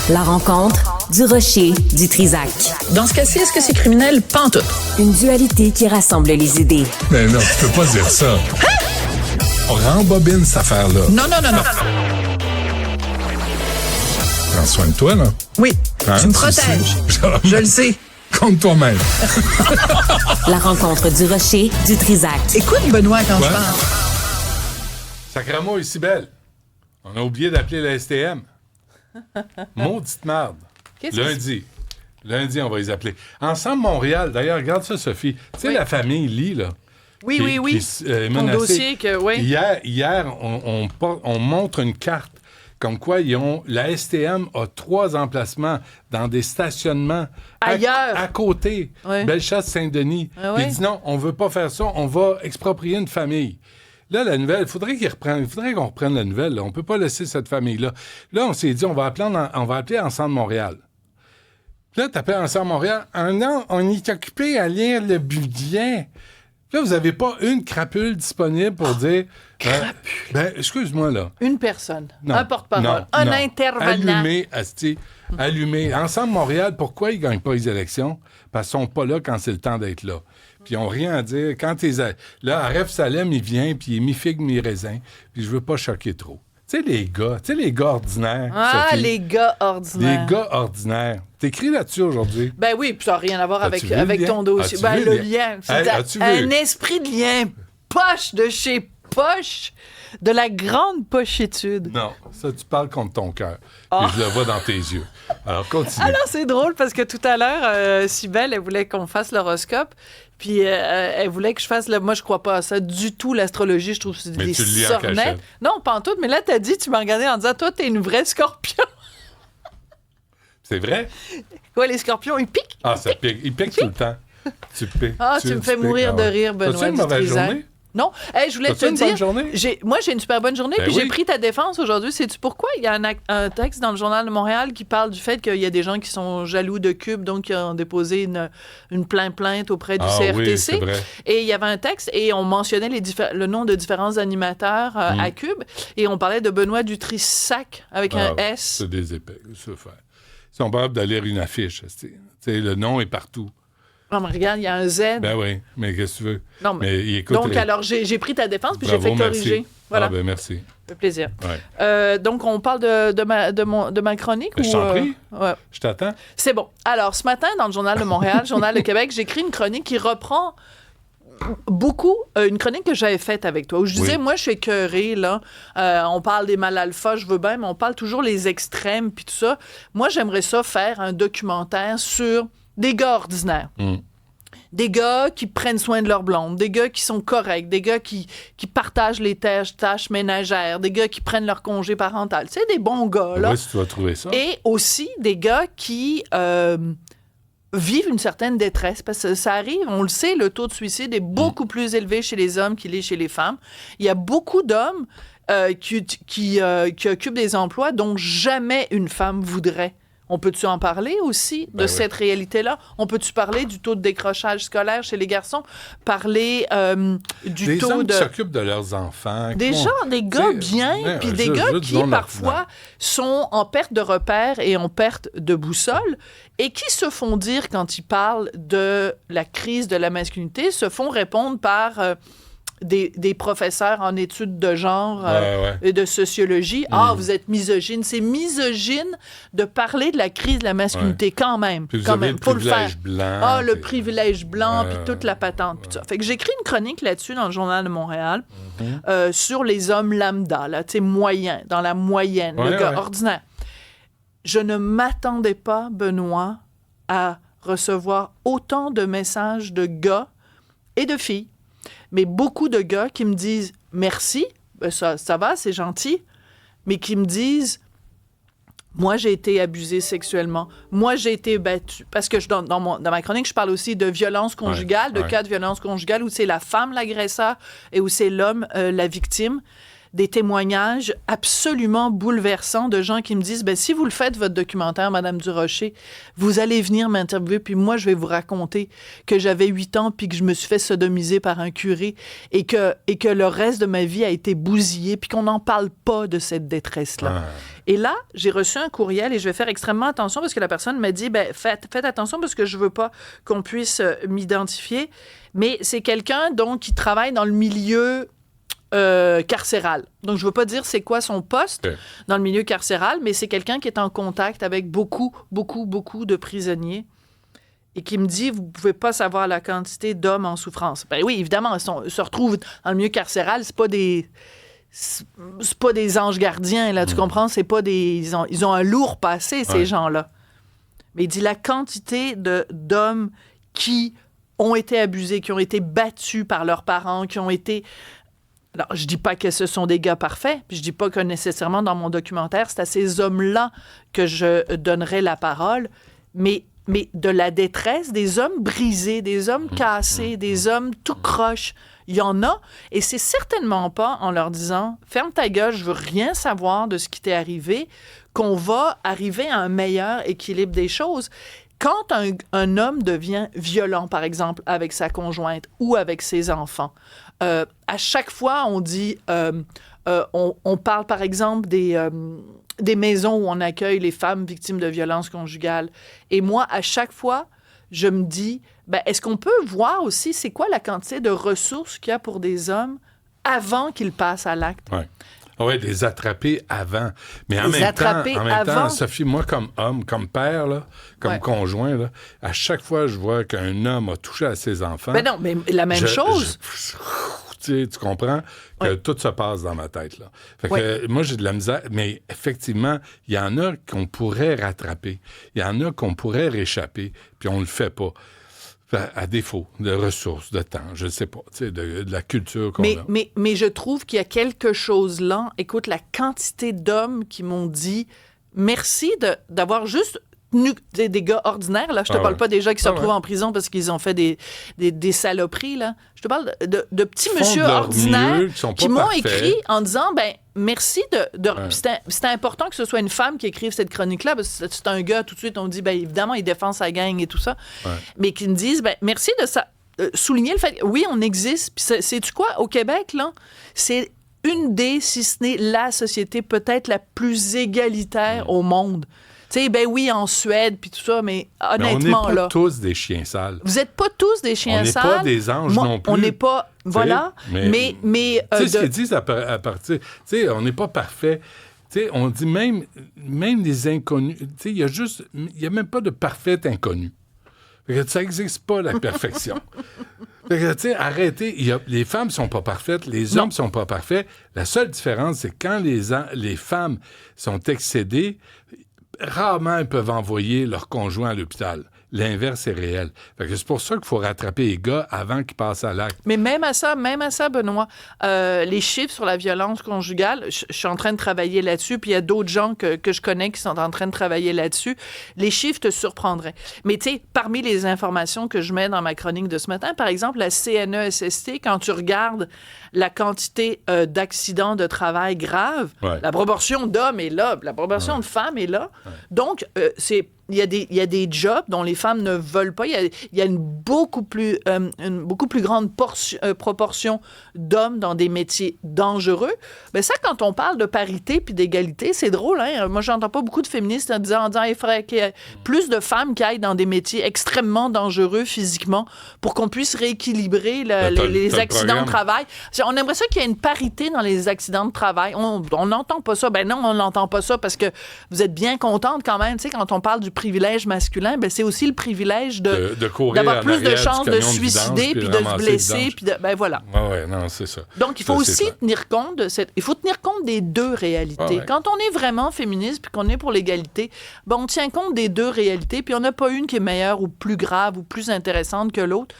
La rencontre du rocher du Trisac. Dans ce cas-ci, est-ce que c'est criminel? Pas en tout. Une dualité qui rassemble les idées. Mais non, tu peux pas dire ça. On rembobine cette affaire-là. Non. Prends soin de toi, là. Oui, Hein, tu me tu protèges. sais. Je le sais. Compte toi-même. La rencontre du rocher du Trisac. Écoute, Benoît, quand Ouais. je parle. Sacrement est si belle. On a oublié d'appeler la STM. Maudite marde. Qu'est-ce que Lundi, on va les appeler. Ensemble Montréal, d'ailleurs, regarde ça, Sophie. Tu sais, Oui. la famille Lee, là. Oui. Ton Ton dossier que, oui. Hier, on montre une carte comme quoi la STM a 3 emplacements dans des stationnements Ailleurs. à côté. Oui. Bellechasse-Saint-Denis. Ah Puis oui. il dit non, on veut pas faire ça, on va exproprier une famille. Là, la nouvelle, il faudrait qu'on reprenne la nouvelle. Là. On peut pas laisser cette famille-là. Là, on s'est dit, on va appeler Ensemble Montréal. Puis là, t'appelles Ensemble Montréal. Non, on est occupé à lire le budget. Là, vous avez pas une crapule disponible pour dire... crapule. Excuse-moi, là. Une personne, Non, un porte-parole, non, un non. intervenant. Allumé, asti. Allumé. Ensemble Montréal, pourquoi ils gagnent pas les élections? Parce qu'ils sont pas là quand c'est le temps d'être là. Puis ils ont rien à dire. Quand là, Aref Salem, il vient, puis il est mi-figue, mi-raisin. Puis je veux pas choquer trop. Tu sais, les gars ordinaires. Ah, Sophie. les gars ordinaires. Les gars ordinaires. T'écris là-dessus aujourd'hui. Ben oui, puis ça n'a rien à voir As-tu vu avec le ton lien? dossier. As-tu Ben vu le le lien. lien? C'est As-tu vu? un esprit de lien poche de chez poche, de la grande pochitude. Non, ça, tu parles contre ton cœur. Oh. Puis je le vois dans tes yeux. Alors, continue. Alors, c'est drôle parce que tout à l'heure, Cybèle, elle voulait qu'on fasse l'horoscope. Puis, elle voulait que je fasse Moi, je crois pas à ça du tout, l'astrologie. Je trouve que c'est Mais des tu le lis en sornettes. cachette. Non, pas en tout. Mais là, t'as dit, tu m'as regardé en disant, toi, t'es une vraie scorpion. C'est vrai? Ouais, les scorpions, ils piquent. Ah, ça pique. Il pique tout le temps. Tu piques. Ah, tu me fais mourir de rire, Benoît. T'as-tu une mauvaise Dutrisac. journée? Non. Hey, je voulais T'as-tu te une dire. bonne journée? Moi, j'ai une super bonne journée. Ben Puis oui. j'ai pris ta défense aujourd'hui. Sais-tu pourquoi? Il y a un texte dans le Journal de Montréal qui parle du fait qu'il y a des gens qui sont jaloux de Cube, donc qui ont déposé une plainte auprès du CRTC. Oui, c'est vrai. Et il y avait un texte et on mentionnait le nom de différents animateurs à Cube. Et on parlait de Benoît Dutrisac avec un S. C'est des épais. Ça fait. Ils sont capables d'aller lire une affiche. Tu sais, le nom est partout. Non, mais regarde, il y a un Z. Ben oui, mais qu'est-ce que tu veux? Non, mais écoute, donc, alors, j'ai pris ta défense puis bravo, j'ai fait corriger. merci. Voilà. Ah, ben merci. Ça fait plaisir. Ouais. Donc, on parle de ma chronique? Ben, je t'en prie. Ouais. Je t'attends. C'est bon. Alors, ce matin, dans le Journal de Montréal, Journal de Québec, j'écris une chronique qui reprend beaucoup une chronique que j'avais faite avec toi, où je disais, moi, je suis écœurée, là. On parle des mal alpha, je veux bien, mais on parle toujours les extrêmes, puis tout ça. Moi, j'aimerais ça faire un documentaire sur des gars ordinaires. Des gars qui prennent soin de leur blonde, des gars qui sont corrects, des gars qui partagent les tâches ménagères, des gars qui prennent leur congé parental. Tu sais, des bons gars, là. Oui, si tu vas trouver ça. Et aussi des gars qui vivent une certaine détresse, parce que ça arrive, on le sait, le taux de suicide est beaucoup plus élevé chez les hommes qu'il est chez les femmes. Il y a beaucoup d'hommes qui occupent des emplois dont jamais une femme voudrait. On peut-tu en parler aussi de cette réalité-là? On peut-tu parler du taux de décrochage scolaire chez les garçons? Parler du des taux hommes de... qui s'occupent de leurs enfants. Des gens, des gars bien, puis des gars qui, parfois, sont en perte de repères et en perte de boussole, et qui se font dire, quand ils parlent de la crise de la masculinité, se font répondre par... Des professeurs en études de genre et de sociologie. Ah, vous êtes misogyne. C'est misogyne de parler de la crise de la masculinité quand même. Puis vous quand avez même. le Faut le faire. privilège blanc. Ah, le privilège blanc, puis toute la patente. Puis ça. Fait que j'écris une chronique là-dessus dans le Journal de Montréal sur les hommes lambda, là, tu sais, moyens, dans la moyenne, le gars ordinaire. Je ne m'attendais pas, Benoît, à recevoir autant de messages de gars et de filles, mais beaucoup de gars qui me disent « Merci, ça va, c'est gentil », mais qui me disent « Moi, j'ai été abusé sexuellement. Moi, j'ai été battu. » Parce que dans ma chronique, je parle aussi de violence conjugale, de cas de violence conjugale où c'est la femme l'agresseur et où c'est l'homme la victime. des témoignages absolument bouleversants de gens qui me disent, ben si vous le faites, votre documentaire, Madame Durocher, vous allez venir m'interviewer, puis moi, je vais vous raconter que j'avais 8 ans, puis que je me suis fait sodomiser par un curé, et que le reste de ma vie a été bousillé, puis qu'on n'en parle pas de cette détresse-là. Et là, j'ai reçu un courriel, et je vais faire extrêmement attention, parce que la personne m'a dit, ben faites attention, parce que je veux pas qu'on puisse m'identifier. Mais c'est quelqu'un, donc, qui travaille dans le milieu carcéral. Donc, je veux pas dire c'est quoi son poste dans le milieu carcéral, mais c'est quelqu'un qui est en contact avec beaucoup, beaucoup, beaucoup de prisonniers et qui me dit, vous pouvez pas savoir la quantité d'hommes en souffrance. Ben oui, évidemment, ils se retrouvent dans le milieu carcéral, c'est pas des anges gardiens, là, tu comprends? C'est pas des... Ils ont un lourd passé, ces gens-là. Mais il dit la quantité d'hommes qui ont été abusés, qui ont été battus par leurs parents, qui ont été... Alors, je dis pas que ce sont des gars parfaits, puis je dis pas que nécessairement dans mon documentaire, c'est à ces hommes-là que je donnerai la parole, mais de la détresse, des hommes brisés, des hommes cassés, des hommes tout croche, il y en a, et c'est certainement pas en leur disant « Ferme ta gueule, je veux rien savoir de ce qui t'est arrivé », qu'on va arriver à un meilleur équilibre des choses. Quand un homme devient violent, par exemple, avec sa conjointe ou avec ses enfants, à chaque fois, on dit... on parle, par exemple, des maisons où on accueille les femmes victimes de violences conjugales. Et moi, à chaque fois, je me dis, ben, est-ce qu'on peut voir aussi c'est quoi la quantité de ressources qu'il y a pour des hommes avant qu'ils passent à l'acte? Oui, les attraper avant. Mais en même temps, Sophie, moi, comme homme, comme père, là, comme conjoint, là, à chaque fois, je vois qu'un homme a touché à ses enfants... Ben non, mais la même chose... Tu comprends que tout se passe dans ma tête, là. Fait que moi, j'ai de la misère, mais effectivement, il y en a qu'on pourrait rattraper. Il y en a qu'on pourrait réchapper, puis on le fait pas. À défaut de ressources, de temps, je ne sais pas, tu sais, de la culture qu'on a. Mais je trouve qu'il y a quelque chose là. Écoute, la quantité d'hommes qui m'ont dit merci d'avoir juste tenu des gars ordinaires, là. Je te parle pas des gens qui se retrouvent en prison parce qu'ils ont fait des saloperies, là. Je te parle de petits monsieur ordinaires qui m'ont écrit en disant, ben merci c'était important que ce soit une femme qui écrive cette chronique-là, parce que c'est un gars, tout de suite, on dit, ben évidemment, il défend sa gang et tout ça, mais qui me disent, ben merci de ça, souligner le fait, oui, on existe, puis sais-tu quoi, au Québec, là, c'est une des, si ce n'est la société peut-être la plus égalitaire au monde. Tu sais, ben oui, en Suède, puis tout ça, mais honnêtement, là... on n'est pas tous des chiens sales. Vous n'êtes pas tous des chiens sales. On n'est pas des anges non plus. On n'est pas... Voilà. Mais tu sais, ce qu'ils disent à partir... Tu sais, on n'est pas parfait. Tu sais, on dit même les inconnus... Tu sais, il n'y a même pas de parfait inconnu. Fait que ça n'existe pas, la perfection. Fait que, tu sais, arrêtez. Les femmes sont pas parfaites, les hommes sont pas parfaits. La seule différence, c'est quand les femmes sont excédées... Rarement, ils peuvent envoyer leur conjoint à l'hôpital. L'inverse est réel. Fait que c'est pour ça qu'il faut rattraper les gars avant qu'ils passent à l'acte. Mais même à ça, Benoît, les chiffres sur la violence conjugale, je suis en train de travailler là-dessus, puis il y a d'autres gens que je connais qui sont en train de travailler là-dessus. Les chiffres te surprendraient. Mais tu sais, parmi les informations que je mets dans ma chronique de ce matin, par exemple, la CNESST, quand tu regardes la quantité d'accidents de travail graves, la proportion d'hommes est là, la proportion de femmes est là. Donc, il y a des jobs dont les femmes ne veulent pas. Il y a une beaucoup plus grande proportion d'hommes dans des métiers dangereux. Mais ça, quand on parle de parité puis d'égalité, c'est drôle, hein? Moi, j'entends pas beaucoup de féministes en disant il faudrait qu'il y ait plus de femmes qui aillent dans des métiers extrêmement dangereux physiquement pour qu'on puisse rééquilibrer les accidents de travail. On aimerait ça qu'il y ait une parité dans les accidents de travail. On n'entend pas ça. Ben non, on n'entend pas ça parce que vous êtes bien contente quand même. Tu sais, quand on parle du privilège masculin, ben c'est aussi le privilège d'avoir plus de chances de se suicider puis de se blesser puis ben voilà. Non, c'est ça. Donc il faut aussi tenir compte des deux réalités. Quand on est vraiment féministe puis qu'on est pour l'égalité, ben on tient compte des deux réalités puis on n'a pas une qui est meilleure ou plus grave ou plus intéressante que l'autre.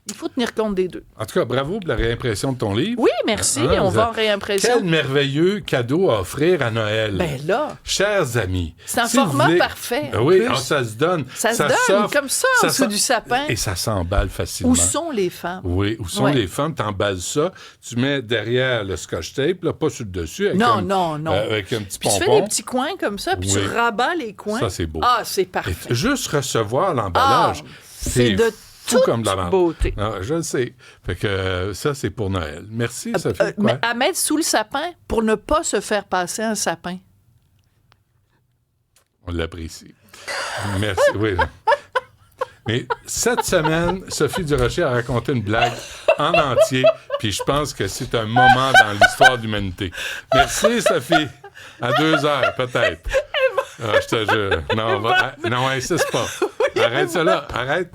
Il faut tenir compte des deux. En tout cas, bravo pour la réimpression de ton livre. Oui, merci. On va en réimpression. Quel merveilleux cadeau à offrir à Noël. Ben là. Chers amis. C'est un format parfait. Oui, ça se donne. Ça se donne comme ça en dessous du sapin. Et ça s'emballe facilement. Où sont les femmes? Oui, où sont les femmes? T'emballes ça, tu mets derrière le scotch tape, là, pas sur le dessus. Avec non. Avec un petit puis pompon. tu fais des petits coins comme ça, puis tu rabats les coins. Ça, c'est beau. Ah, c'est parfait. Et juste recevoir l'emballage, c'est de fou comme de la vente. Beauté. Ah, je le sais. Fait que ça, c'est pour Noël. Merci, Sophie. Mais à mettre sous le sapin pour ne pas se faire passer un sapin. On l'apprécie. Merci. Oui. Mais cette semaine, Sophie Durocher a raconté une blague en entier, puis je pense que c'est un moment dans l'histoire de l'humanité. Merci, Sophie. À 2 heures, peut-être. Ah, je te jure. Non, insiste pas. Arrête ça là. Arrête.